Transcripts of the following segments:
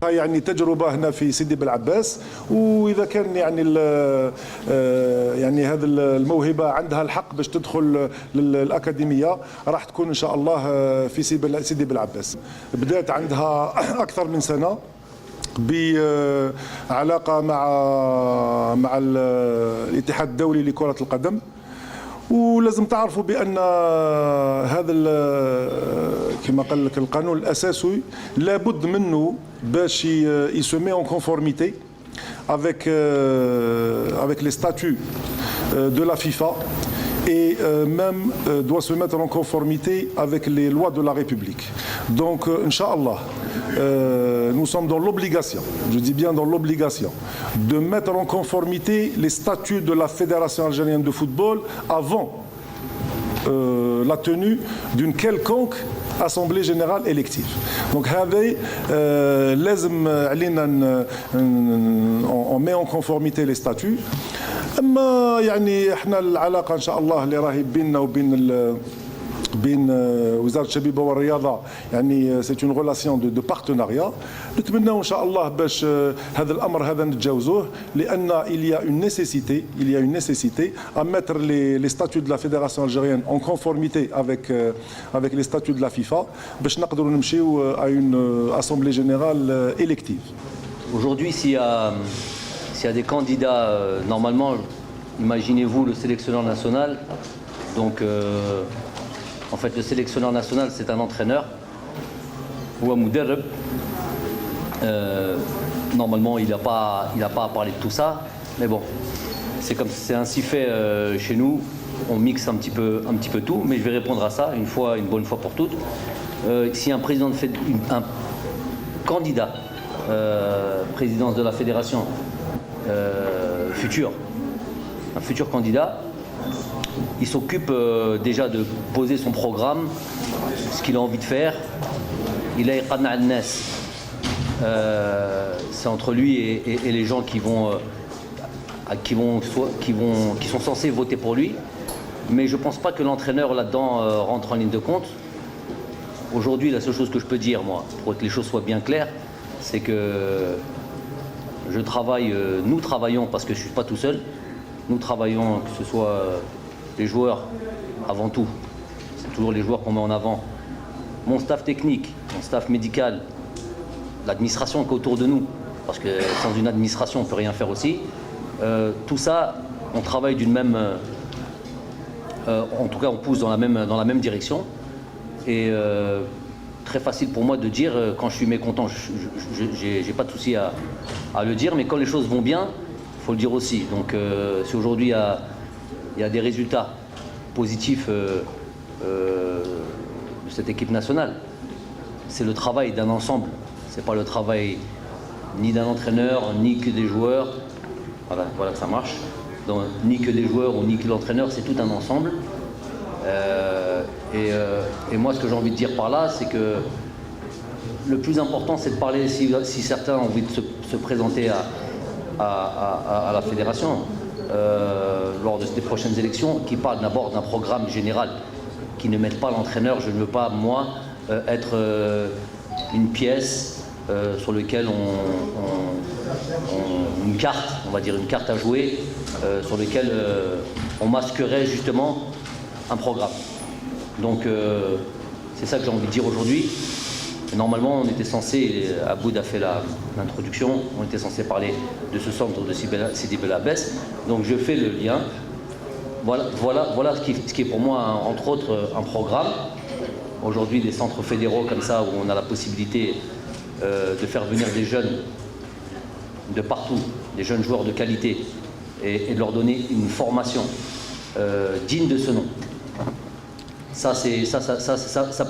عندنا يعني تجربه هنا في سيدي بالعباس، واذا كان يعني يعني هذه الموهبه عندها الحق باش تدخل للاكاديميه راح تكون ان شاء الله في سيدي بالعباس. بدات عندها اكثر من سنه بعلاقه مع الاتحاد الدولي لكره القدم، ولازم تعرفوا بان هذا كما قال لك القانون الاساسي لابد منه باش يسمي en conformité avec les statuts de la FIFA et même doit se mettre en conformité avec les lois de la République. Donc, Inch'Allah, nous sommes dans l'obligation, je dis bien dans l'obligation, de mettre en conformité les statuts de la Fédération algérienne de football avant la tenue d'une quelconque Assemblée générale élective. Donc, on met en conformité les statuts. اما يعني احنا العلاقه ان شاء الله اللي راهي بيننا بين وزاره الشبيبه والرياضه يعني سي اون ريلاسيون دو بارتناريا. نتمناو ان شاء الله باش هذا الامر هذا نتجاوزوه، لان il y a une nécessité à mettre les statuts de la fédération algérienne en conformité avec les statuts de la FIFA باش نقدروا نمشيو à une assemblée générale élective. Aujourd'hui, s'il y a des candidats, normalement, imaginez-vous le sélectionneur national. Donc, en fait, le sélectionneur national, c'est un entraîneur ou un mudarrib. Normalement, il n'a pas à parler de tout ça. Mais bon, c'est ainsi fait chez nous. On mixe un petit peu tout. Mais je vais répondre à ça une bonne fois pour toutes. Si un président un candidat présidence de la fédération un futur candidat, il s'occupe déjà de poser son programme, ce qu'il a envie de faire. Il a iqanna al-nas. C'est entre lui et les gens qui sont censés voter pour lui. Mais je ne pense pas que l'entraîneur là-dedans rentre en ligne de compte. Aujourd'hui, la seule chose que je peux dire, moi, pour que les choses soient bien claires, c'est que nous travaillons, parce que je ne suis pas tout seul, nous travaillons, que ce soit les joueurs avant tout, c'est toujours les joueurs qu'on met en avant, mon staff technique, mon staff médical, l'administration qui est autour de nous, parce que sans une administration on ne peut rien faire aussi, tout ça, on travaille d'une même, en tout cas on pousse dans la même direction, et très facile pour moi de dire quand je suis mécontent, j'ai pas de souci à le dire, mais quand les choses vont bien, il faut le dire aussi. Donc si aujourd'hui il y a des résultats positifs de cette équipe nationale, c'est le travail d'un ensemble, c'est pas le travail ni d'un entraîneur, ni que des joueurs, voilà que ça marche, donc, ni que des joueurs ou ni que l'entraîneur, c'est tout un ensemble. Et moi, ce que j'ai envie de dire par là, c'est que le plus important, c'est de parler, si certains ont envie de se présenter à la fédération lors des prochaines élections, qui parlent d'abord d'un programme général, qui ne mettent pas l'entraîneur. Je ne veux pas, moi, être une pièce sur laquelle une carte, on va dire une carte à jouer, sur laquelle on masquerait justement un programme. Donc c'est ça que j'ai envie de dire aujourd'hui. Normalement on était censé, Aboud a fait l'introduction, on était censé parler de ce centre de Sidi Belabès, donc je fais le lien. Voilà ce qui est pour moi entre autres un programme. Aujourd'hui des centres fédéraux comme ça où on a la possibilité de faire venir des jeunes de partout, des jeunes joueurs de qualité et de leur donner une formation digne de ce nom. Ça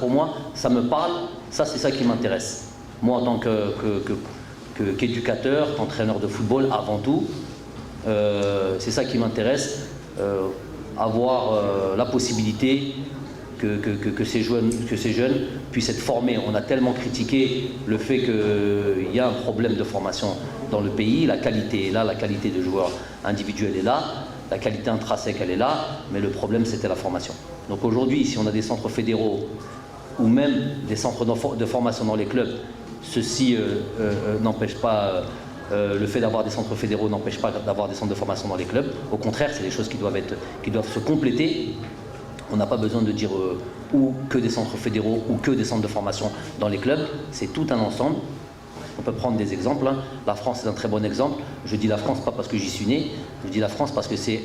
pour moi, ça me parle, ça c'est ça qui m'intéresse. Moi en tant qu'éducateur, qu'entraîneur de football avant tout, c'est ça qui m'intéresse, avoir la possibilité que ces jeunes puissent être formés. On a tellement critiqué le fait qu'il y a un problème de formation dans le pays, la qualité est là, la qualité de joueurs individuels est là, la qualité intrinsèque elle est là, mais le problème c'était la formation. Donc aujourd'hui, si on a des centres fédéraux ou même des centres de formation dans les clubs ceci n'empêche pas, le fait d'avoir des centres fédéraux n'empêche pas d'avoir des centres de formation dans les clubs. Au contraire, c'est des choses qui doivent se compléter. On n'a pas besoin de dire ou que des centres fédéraux ou que des centres de formation dans les clubs. C'est tout un ensemble. On peut prendre des exemples. La France est un très bon exemple. Je dis la France pas parce que j'y suis né. Je dis la France parce que c'est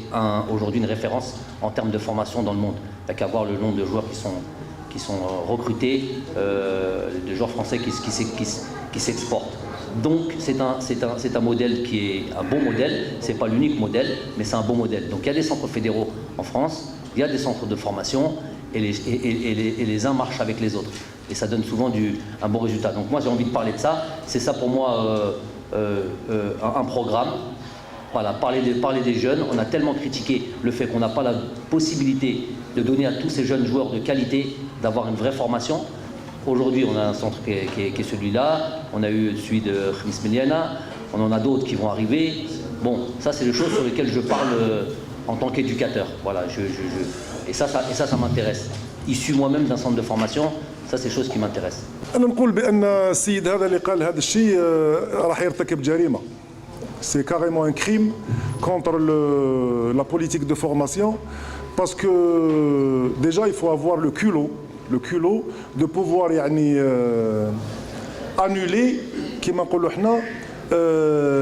aujourd'hui une référence en termes de formation dans le monde. Il n'y a qu'à voir le nombre de joueurs qui sont recrutés, de joueurs français qui s'exportent. Donc c'est un modèle qui est un bon modèle. C'est pas l'unique modèle, mais c'est un bon modèle. Donc il y a des centres fédéraux en France. Il y a des centres de formation et les uns marchent avec les autres. Et ça donne souvent un bon résultat. Donc moi j'ai envie de parler de ça. C'est ça pour moi un programme. Voilà, parler des jeunes. On a tellement critiqué le fait qu'on n'a pas la possibilité de donner à tous ces jeunes joueurs de qualité d'avoir une vraie formation. Aujourd'hui on a un centre qui est celui-là. On a eu celui de Khamis Meliana. On en a d'autres qui vont arriver. Bon, ça c'est les choses sur lesquelles je parle en tant qu'éducateur. Voilà, et ça m'intéresse. Issu moi-même d'un centre de formation, ça c'est des choses qui m'intéressent. أنا نقول بأن السيد هذا اللي قال هذا الشيء راح يرتكب جريمة. C'est carrément un crime contre la politique de formation parce que déjà il faut avoir le culot de pouvoir يعني annuler كما نقولوا احنا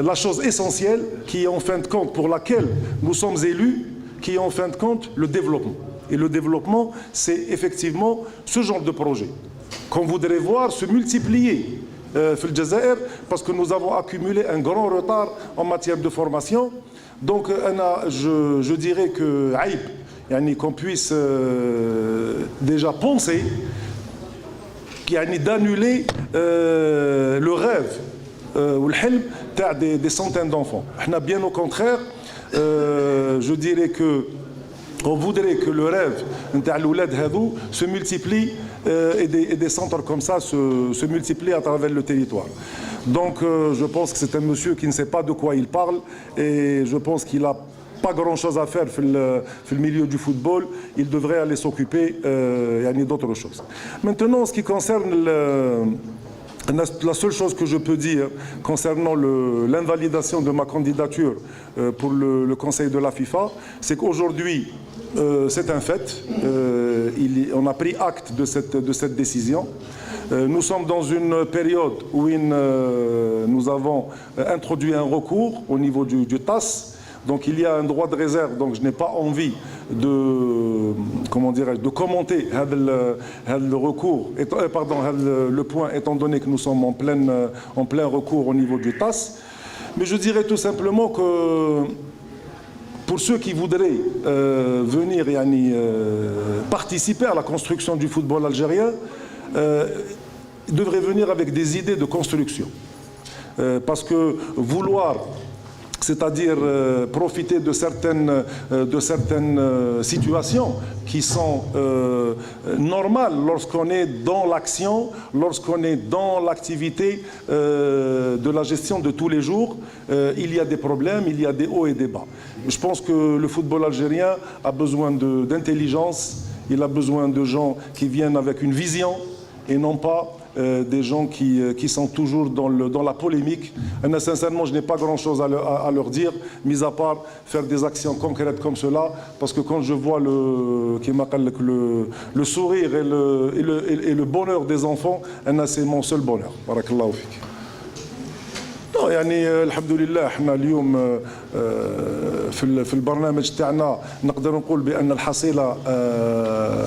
la chose essentielle qui est en fin de compte pour laquelle nous sommes élus, qui est en fin de compte le développement. Et le développement, c'est effectivement ce genre de projet qu'on voudrait voir se multiplier في الجزائر parce que nous avons accumulé un grand retard en matière de formation. Donc je dirais que عيب يعني qu'on puisse déjà penser d'annuler le rêve والحلم تاع des centaines d'enfants. Bien au contraire, je dirais que on voudrait que le rêve نتاع الأولاد هذو se multiplie et des centres comme ça se multiplient à travers le territoire. Donc je pense que c'est un monsieur qui ne sait pas de quoi il parle et je pense qu'il a pas grand chose à faire في le milieu du football. Il devrait aller s'occuper d'autres choses. Maintenant, en ce qui concerne la seule chose que je peux dire concernant l'invalidation de ma candidature pour le Conseil de la FIFA, c'est qu'aujourd'hui, c'est un fait. On a pris acte de cette décision. Nous sommes dans une période où nous avons introduit un recours au niveau du TAS. Donc il y a un droit de réserve, donc je n'ai pas envie de commenter le recours, le point, étant donné que nous sommes en plein recours au niveau du TAS. Mais je dirais tout simplement que pour ceux qui voudraient venir participer à la construction du football algérien, devraient venir avec des idées de construction. Parce que vouloir, c'est-à-dire profiter de certaines situations qui sont normales lorsqu'on est dans l'action, lorsqu'on est dans l'activité de la gestion de tous les jours. Il y a des problèmes, il y a des hauts et des bas. Je pense que le football algérien a besoin d'intelligence, il a besoin de gens qui viennent avec une vision et non pas des gens qui sont toujours dans la polémique. Et sincèrement, je n'ai pas grand-chose à leur dire, mis à part faire des actions concrètes comme cela, parce que quand je vois le sourire et le bonheur des enfants, c'est mon seul bonheur. Barakallahu fik. يعني الحمد لله احنا اليوم في البرنامج تاعنا نقدر نقول بان الحصيله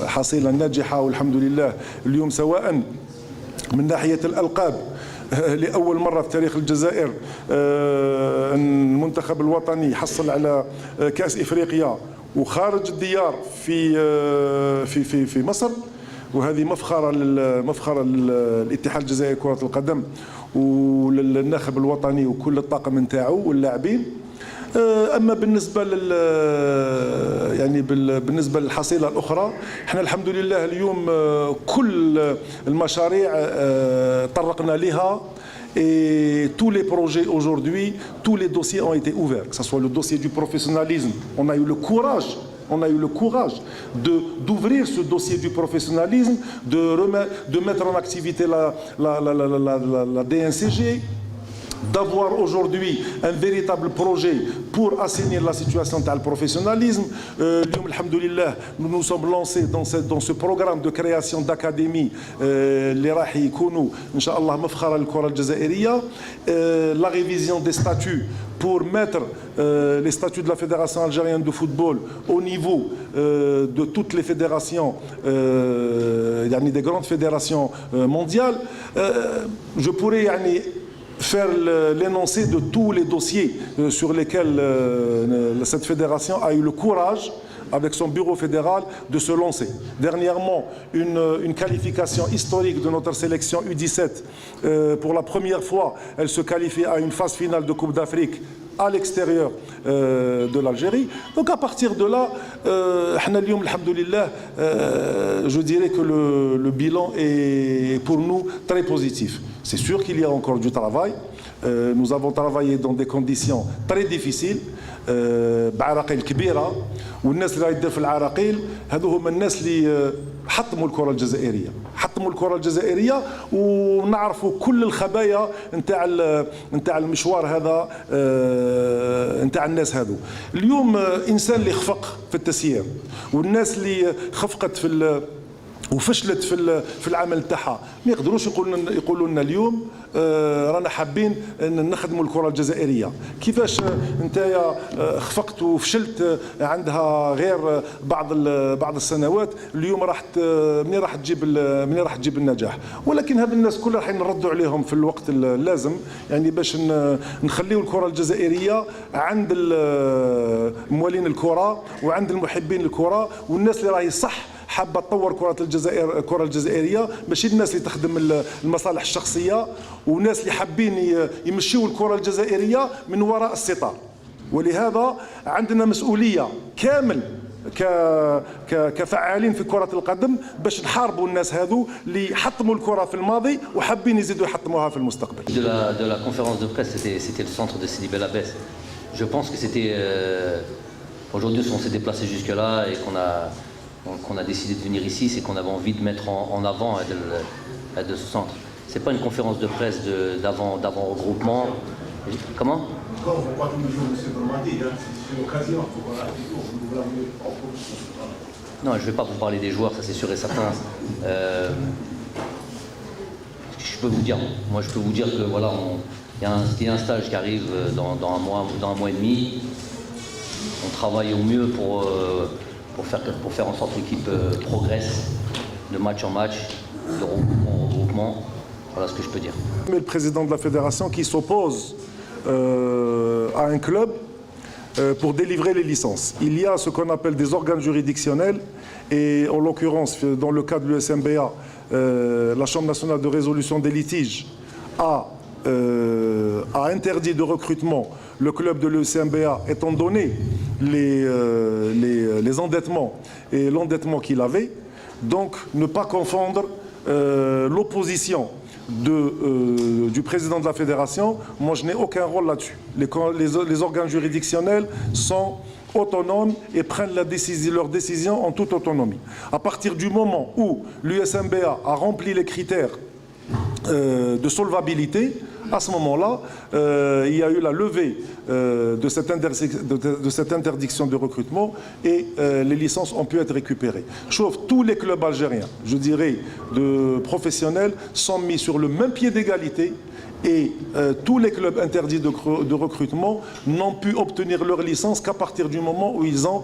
حصيله ناجحه والحمد لله اليوم سواء من ناحيه الالقاب لأول مرة في تاريخ الجزائر المنتخب الوطني حصل على كأس إفريقيا وخارج الديار في مصر، وهذه مفخرة للاتحاد الجزائري لكرة القدم وللناخب الوطني وكل الطاقم نتاعو واللاعبين. اما بالنسبه بالنسبه للحصيله الاخرى، احنا الحمد لله اليوم كل المشاريع طرقنا لها. Et tous les projets aujourd'hui, tous les dossiers ont été ouverts, que ce soit le dossier du professionnalisme. On a eu le courage on a eu le courage d'ouvrir ce dossier du professionnalisme, de mettre en activité la DNCG, d'avoir aujourd'hui un véritable projet pour assainir la situation du professionnalisme. Nous nous sommes lancés dans ce programme de création d'académies اللي راح يكونوا إن شاء الله مفخرة للكرة الجزائرية. La révision des statuts pour mettre les statuts de la Fédération algérienne de football au niveau de toutes les fédérations, des grandes fédérations mondiales. Je pourrais faire l'énoncé de tous les dossiers sur lesquels cette fédération a eu le courage, avec son bureau fédéral, de se lancer. Dernièrement, une qualification historique de notre sélection U17. Pour la première fois, elle se qualifie à une phase finale de Coupe d'Afrique à l'extérieur de l'Algérie. Donc à partir de là, je dirais que le bilan est pour nous très positif. C'est sûr qu'il y a encore du travail. Nous avons travaillé dans des conditions très difficiles. بعراقيل كبيره والناس اللي يدير في العراقيل هذو هما الناس اللي حطموا الكره الجزائريه ونعرفوا كل الخبايا نتاع المشوار هذا نتاع الناس هذو. اليوم انسان اللي خفق في التسيير والناس اللي خفقت وفشلت في العمل تاعها ما يقدروش يقولوا لنا اليوم رانا حابين نخدموا الكره الجزائريه. كيفاش نتايا خفقت وفشلت عندها غير بعض السنوات اليوم منين راح تجيب النجاح؟ ولكن هذا الناس كلها راح نردوا عليهم في الوقت اللازم، باش نخليوا الكره الجزائريه عند موالين الكره وعند المحبين الكره والناس اللي راهي صح حابه تطور الكره الجزائريه، ماشي الناس اللي تخدم المصالح الشخصيه وناس اللي حابين يمشيوا الكره الجزائريه من وراء الستار. ولهذا عندنا مسؤوليه كامل كفعالين في كره القدم باش نحاربوا الناس هذو اللي حطموا الكره في الماضي وحابين يزيدوا يحطموها في المستقبل. De la conférence de presse, c'était le centre de Sidi Bel Abbès. Je pense que c'était aujourd'hui on s'est déplacé jusque là et qu'on a décidé de venir ici, c'est qu'on avait envie de mettre en avant de ce centre. C'est pas une conférence de presse d'avant regroupement. Comment? Non, je vais pas vous parler des joueurs, ça c'est sûr et certain. Je peux vous dire, que voilà, il y a un stage qui arrive dans un mois et demi. On travaille au mieux pour faire en sorte que l'équipe progresse de match en match, de regroupement en regroupement. Voilà ce que je peux dire. Le président de la fédération qui s'oppose à un club pour délivrer les licences. Il y a ce qu'on appelle des organes juridictionnels et en l'occurrence dans le cas de l'USMBA, la Chambre nationale de résolution des litiges a interdit de recrutement le club de l'USMBA étant donné les endettements et l'endettement qu'il avait. Donc ne pas confondre l'opposition du président de la fédération. Moi je n'ai aucun rôle là-dessus. Les organes juridictionnels sont autonomes et prennent leurs décisions en toute autonomie. À partir du moment où l'USMBA a rempli les critères de solvabilité, à ce moment-là, il y a eu la levée de cette interdiction de recrutement et les licences ont pu être récupérées. Sauf tous les clubs algériens, je dirais, de professionnels, sont mis sur le même pied d'égalité et tous les clubs interdits de recrutement n'ont pu obtenir leur licence qu'à partir du moment où ils ont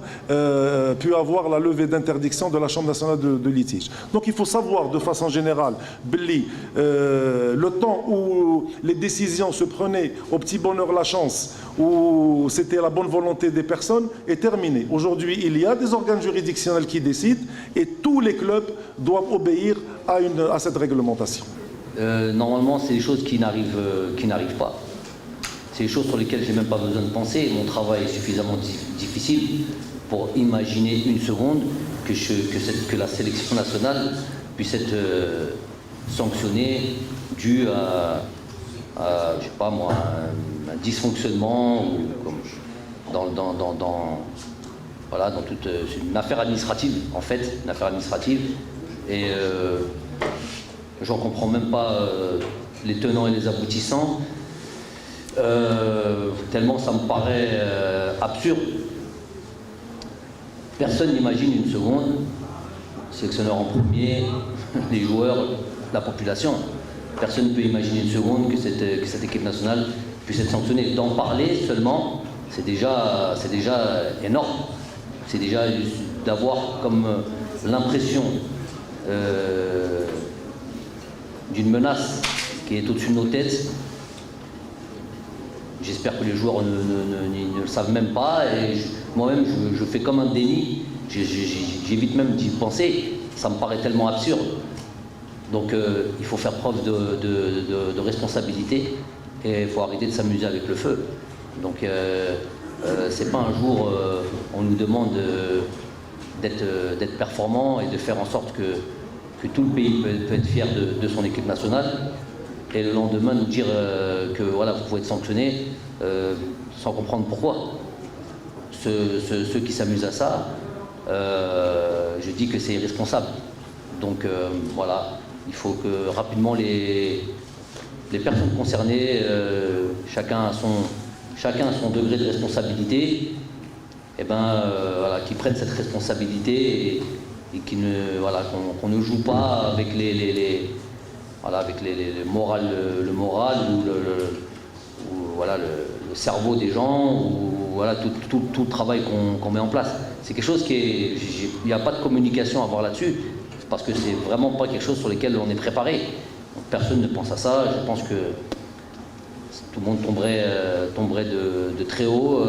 pu avoir la levée d'interdiction de la Chambre nationale de litige. Donc il faut savoir de façon générale, le temps où les décisions se prenaient au petit bonheur la chance, où c'était la bonne volonté des personnes, est terminé. Aujourd'hui, il y a des organes juridictionnels qui décident et tous les clubs doivent obéir à cette réglementation. Normalement, c'est des choses qui n'arrivent pas. C'est des choses sur lesquelles j'ai même pas besoin de penser. Mon travail est suffisamment difficile pour imaginer une seconde que la sélection nationale puisse être sanctionnée dû à je sais pas moi, un dysfonctionnement ou voilà, c'est une affaire administrative, en fait, une affaire administrative. Et j'en comprends même pas les tenants et les aboutissants. Tellement ça me paraît absurde. Personne n'imagine une seconde, sélectionneur en premier, les joueurs, la population. Personne ne peut imaginer une seconde que cette équipe nationale puisse être sanctionnée. D'en parler seulement, c'est déjà énorme. C'est déjà d'avoir comme l'impression d'une menace qui est au-dessus de nos têtes. J'espère que les joueurs ne le savent même pas. Et moi-même, je fais comme un déni. J'évite même d'y penser. Ça me paraît tellement absurde. Donc il faut faire preuve de responsabilité et il faut arrêter de s'amuser avec le feu. Donc c'est pas un jour on nous demande d'être performant et de faire en sorte que tout le pays peut être fier de son équipe nationale et le lendemain nous dire que voilà, vous pouvez être sanctionné sans comprendre pourquoi. Ceux qui s'amusent à ça, je dis que c'est irresponsable. Donc voilà, il faut que rapidement les personnes concernées, chacun a son degré de responsabilité, et voilà, qui prennent cette responsabilité et qui qu'on ne joue pas avec le moral ou voilà, le cerveau des gens ou voilà, tout le travail qu'on met en place. C'est quelque chose il n'y a pas de communication à avoir là-dessus, parce que c'est vraiment pas quelque chose sur lequel on est préparé. Donc, personne ne pense à ça. Je pense que tout le monde tomberait de très haut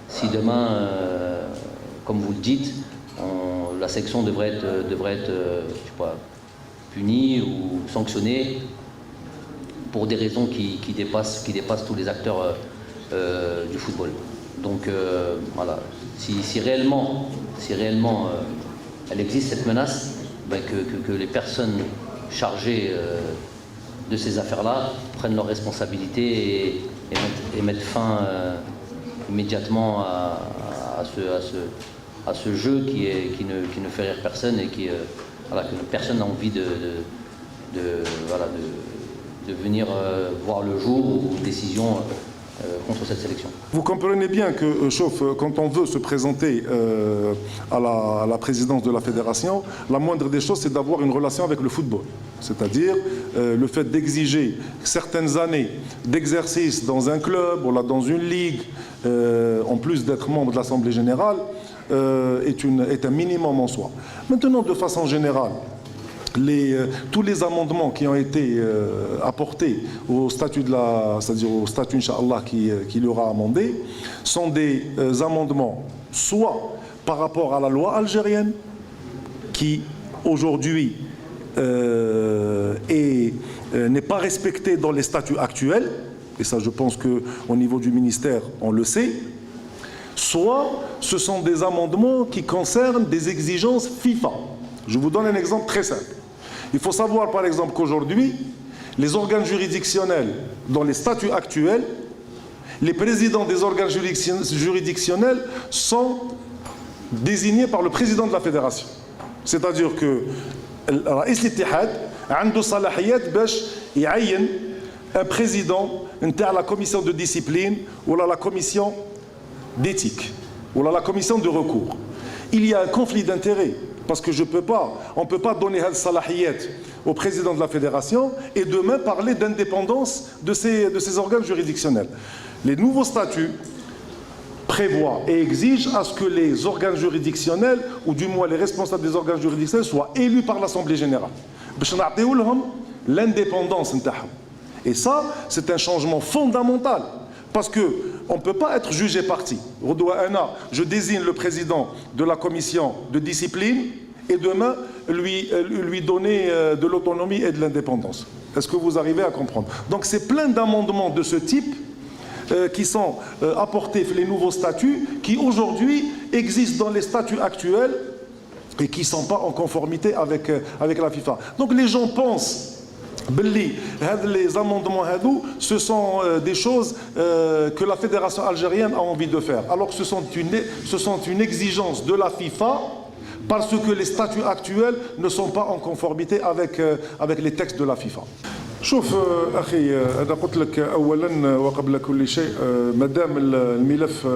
si demain, comme vous le dites, la section devrait être je sais pas, punie ou sanctionnée pour des raisons qui dépassent tous les acteurs du football. Donc voilà, si réellement elle existe cette menace, que les personnes chargées de ces affaires-là prennent leurs responsabilités et mettent fin immédiatement à ce jeu qui ne fait rire personne et que personne n'a envie de venir voir le jour ou une décision contre cette sélection. Vous comprenez bien que, Chauffe, quand on veut se présenter à la présidence de la fédération, la moindre des choses, c'est d'avoir une relation avec le football. C'est-à-dire le fait d'exiger certaines années d'exercice dans un club ou là, dans une ligue, en plus d'être membre de l'Assemblée générale, est un minimum en soi. Maintenant, de façon générale, tous les amendements qui ont été apportés au statut c'est-à-dire au statut, Inch'Allah, qui l'aura amendé, sont des amendements soit par rapport à la loi algérienne, qui aujourd'hui n'est pas respectée dans les statuts actuels, et ça je pense qu'au niveau du ministère on le sait, soit ce sont des amendements qui concernent des exigences FIFA. Je vous donne un exemple très simple. Il faut savoir par exemple qu'aujourd'hui, les organes juridictionnels, dans les statuts actuels, les présidents des organes juridictionnels sont désignés par le président de la fédération. C'est-à-dire que رئيس الاتحاد عنده صلاحيات باش يعين un président de la commission de discipline ou la commission d'éthique ou la commission de recours. Il y a un conflit d'intérêts. Parce que on ne peut pas donner cette salahiyat au président de la fédération et demain parler d'indépendance de ces organes juridictionnels. Les nouveaux statuts prévoient et exigent à ce que les organes juridictionnels, ou du moins les responsables des organes juridictionnels, soient élus par l'Assemblée générale. L'indépendance. Et ça, c'est un changement fondamental. Parce qu'on ne peut pas être jugé parti. Je désigne le président de la commission de discipline et demain lui donner de l'autonomie et de l'indépendance. Est-ce que vous arrivez à comprendre? Donc c'est plein d'amendements de ce type qui sont apportés, les nouveaux statuts, qui aujourd'hui existent dans les statuts actuels et qui ne sont pas en conformité avec la FIFA. Donc les gens pensent Les amendements, ce sont des choses que la fédération algérienne a envie de faire. Alors que ce sont une exigence de la FIFA parce que les statuts actuels ne sont pas en conformité avec les textes de la FIFA. شوف اخي انا قلت لك اولا وقبل كل شيء مادام الملف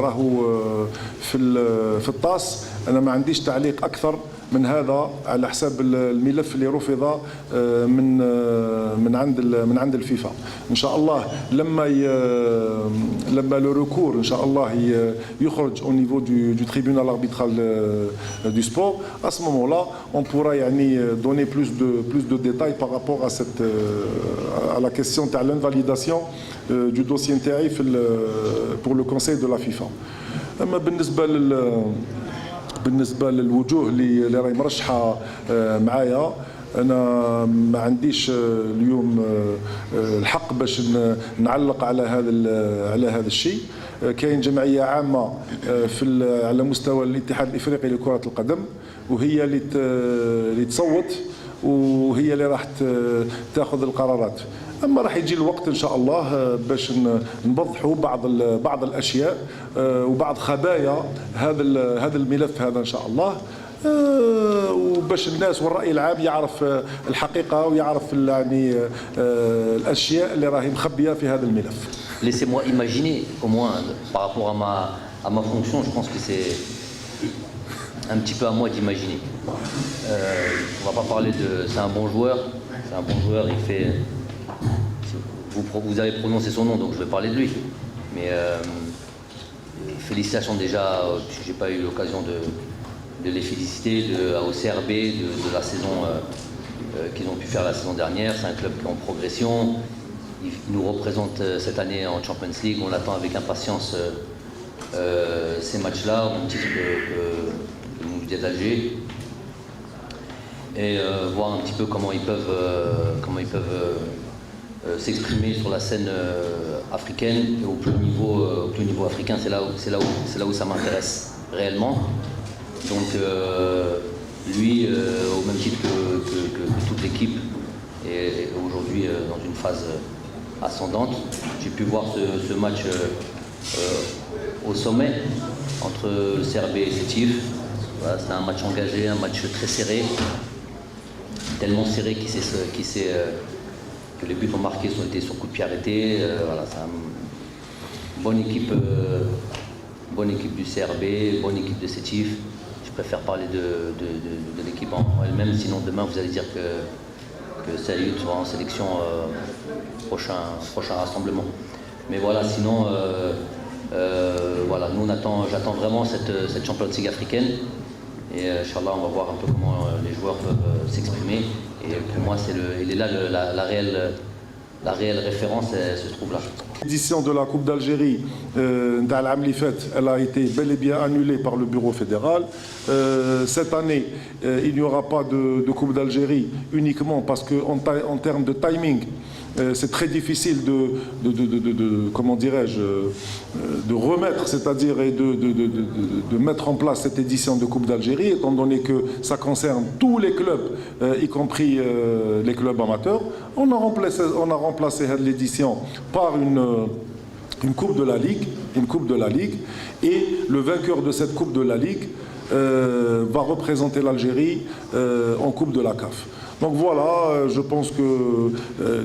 راهو في الطاس انا ما عنديش تعليق اكثر من هذا على حساب الملف اللي رفض من عند الفيفا. ان شاء الله لما لو ريكور ان شاء الله يخرج au niveau du tribunal arbitral du sport, à ce moment-là on pourra donner plus de détails par rapport à la question de l'invalidation du dossier نتاعي pour le conseil de la FIFA. اما بالنسبه للوجوه اللي راهي مرشحه معايا انا ما عنديش اليوم الحق باش نعلق على هذا الشيء. كاين جمعيه عامه على مستوى الاتحاد الافريقي لكره القدم وهي اللي تصوت وهي اللي راح تاخذ القرارات. اما راح يجي الوقت ان شاء الله باش نوضحوا بعض الاشياء وبعض خبايا هذا الملف هذا ان شاء الله وباش الناس والراي العام يعرف الحقيقه ويعرف الاشياء اللي راهي مخبيه في هذا الملف. Laissez-moi imaginer, au moins par rapport à ma fonction, je pense que c'est un petit peu à moi d'imaginer. On va pas parler de... C'est un bon joueur, il fait... Vous avez prononcé son nom, donc je vais parler de lui. Mais félicitations déjà, j'ai pas eu l'occasion de les féliciter au CRB de la saison qu'ils ont pu faire la saison dernière. C'est un club qui est en progression. Il nous représente cette année en Champions League. On l'attend avec impatience ces matchs-là, au même titre que le Mondial d'Alger. Et voir un petit peu comment ils peuvent s'exprimer sur la scène africaine et au plus haut niveau africain. C'est là où ça m'intéresse réellement. Donc lui, au même titre que toute l'équipe, est aujourd'hui dans une phase ascendante. J'ai pu voir ce match au sommet entre le CRB et Sétif. Voilà, c'était un match engagé, un match très serré, tellement serré que les buts marqués ont été sur coup de pied arrêté. Voilà, c'est une bonne équipe du CRB, bonne équipe de Sétif. Je préfère parler de l'équipe en elle-même, sinon demain vous allez dire que Saïd sera en sélection prochain rassemblement. Mais voilà, sinon, voilà, j'attends vraiment cette Champions League africaine. Et Inch'Allah, on va voir un peu comment les joueurs peuvent s'exprimer. Et pour moi, il est là la réelle référence, elle se trouve là. L'édition de la Coupe d'Algérie, elle a été bel et bien annulée par le bureau fédéral. Cette année, il n'y aura pas de Coupe d'Algérie uniquement parce qu'en termes de timing, c'est très difficile comment dirais-je, de remettre, c'est-à-dire de mettre en place cette édition de Coupe d'Algérie, étant donné que ça concerne tous les clubs, y compris les clubs amateurs. On a remplacé l'édition par une Coupe de la Ligue, et le vainqueur de cette Coupe de la Ligue va représenter l'Algérie en Coupe de la CAF. Donc voilà, je pense que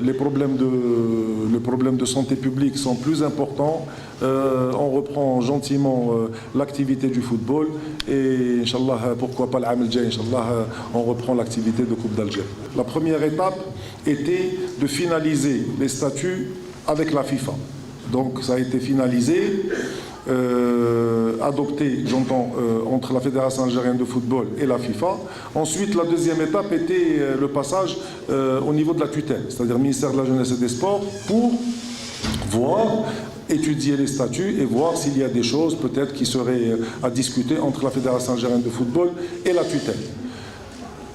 les problèmes de santé publique sont plus importants. On reprend gentiment l'activité du football et Inch'Allah, pourquoi pas l'année prochaine, Inch'Allah, on reprend l'activité de Coupe d'Algérie. La première étape était de finaliser les statuts avec la FIFA. Donc ça a été finalisé, adopté, j'entends, entre la Fédération algérienne de football et la FIFA. Ensuite, la deuxième étape était le passage au niveau de la tutelle, c'est-à-dire le ministère de la Jeunesse et des Sports, pour étudier les statuts et voir s'il y a des choses peut-être qui seraient à discuter entre la Fédération algérienne de football et la tutelle.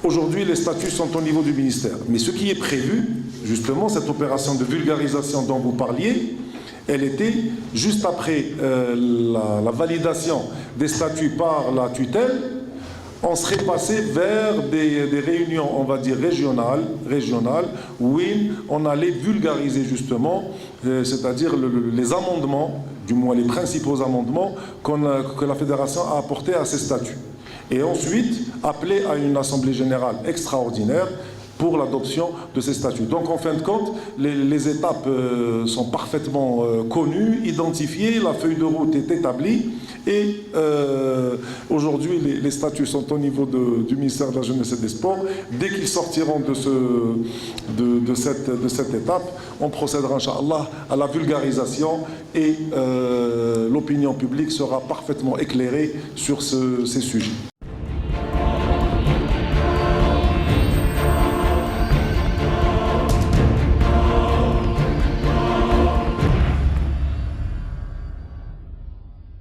Aujourd'hui, les statuts sont au niveau du ministère. Mais ce qui est prévu, justement, cette opération de vulgarisation dont vous parliez, elle était juste après la validation des statuts par la tutelle. on serait passé vers des réunions, on va dire, régionales, où on allait vulgariser justement, c'est-à-dire les amendements, du moins les principaux amendements que la fédération a apportés à ces statuts. Et ensuite, appeler à une assemblée générale extraordinaire pour l'adoption de ces statuts. Donc en fin de compte, les étapes sont parfaitement connues, identifiées, la feuille de route est établie et aujourd'hui les statuts sont au niveau du ministère de la Jeunesse et des Sports. Dès qu'ils sortiront de cette étape, on procédera Inch'Allah à la vulgarisation et l'opinion publique sera parfaitement éclairée sur ces sujets.